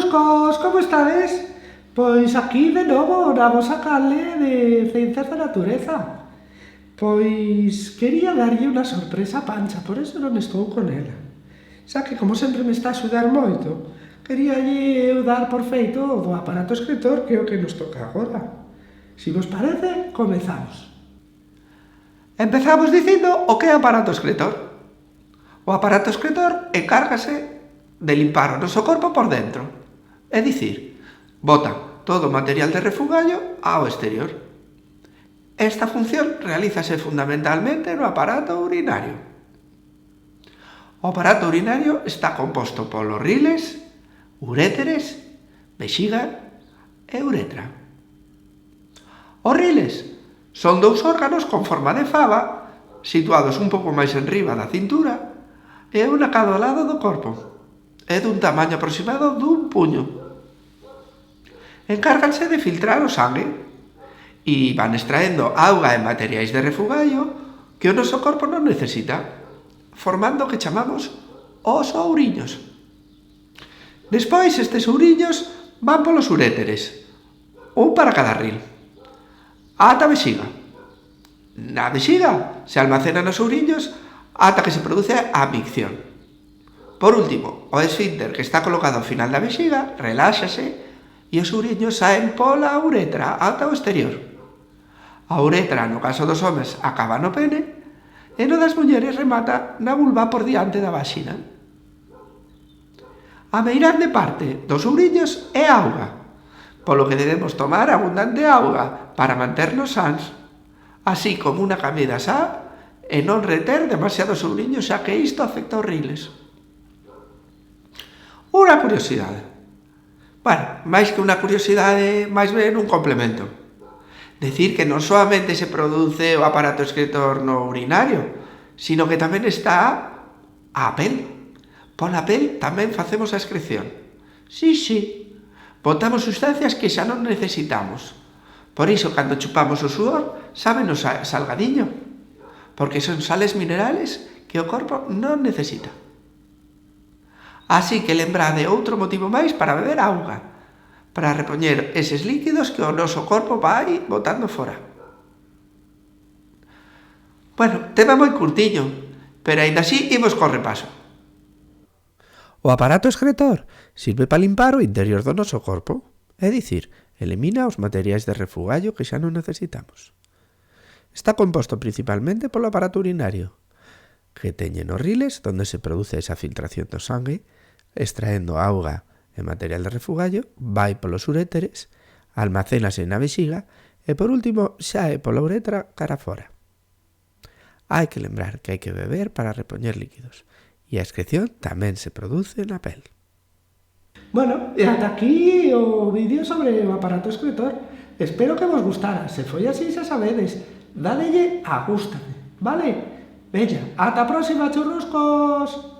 churruscos, como estades? Pois aquí de novo na vosa canle de Ciencias da Natureza. Pois quería darlle unha sorpresa a Pancha, por eso non estou con ela. Xa que como sempre me está a axudar moito, queríalle eu dar por feito o do aparato escritor, que é o que nos toca agora. Si vos parece, comezamos. Empezamos dicindo o que é o aparato excretor. O aparato excretor encárgase de limpar o noso corpo por dentro. É dicir, bota todo o material de refugallo ao exterior. Esta función realízase fundamentalmente no aparato urinario. O aparato urinario está composto polos riles, uréteres, vexiga e uretra. Os riles son dous órganos con forma de fava, situados un pouco máis enriba da cintura e un a cada lado do corpo. É dun tamaño aproximado dun puño. Encárganse de filtrar o sangue e van extraendo auga e materiais de refugallo que o noso corpo non necesita, formando o que chamamos os ouriños. Despois, estes ouriños van polos uréteres, un para cada ril, ata a vexiga. Na vexiga se almacenan os ouriños ata que se produce a micción. Por último, o esfínter que está colocado ao final da vexiga reláxase e os ouriños saen pola uretra ata o exterior. A uretra, no caso dos homes, acaba no pene e no das mulleres remata na vulva por diante da vaxina. A meirande parte dos ouriños é auga, polo que debemos tomar abundante auga para manternos sans, así como unha comida sá e non reter demasiados ouriños, xa que isto afecta aos riles. Unha curiosidade. Bueno, máis que unha curiosidade, máis ben un complemento. Decir que non solamente se produce o aparato excretor no urinario, sino que tamén está a pel. Pola pel tamén facemos a excreción. Sí. Botamos sustancias que xa non necesitamos. Por iso, cando chupamos o suor, sábenos salgadiño, porque son sales minerales que o corpo non necesita. Así que lembrade outro motivo máis para beber auga, para repoñer eses líquidos que o noso corpo vai botando fora. Bueno, tema moi curtiño, pero aínda así imos co repaso. O aparato excretor sirve para limpar o interior do noso corpo, é dicir, elimina os materiais de refugallo que xa non necesitamos. Está composto principalmente polo aparato urinario, que teñen os riles onde se produce esa filtración do sangue, extraendo auga e material de refugallo, vai polos uréteres, almacénase na vexiga e, por último, xa é pola uretra cara fora. Hai que lembrar que hai que beber para repoñer líquidos e a excreción tamén se produce na pel. Bueno, e ata aquí o vídeo sobre o aparato excretor. Espero que vos gustara. Se foi así, xa sabedes, dadelle a gústame, vale? Veña, ata a próxima, churruscos!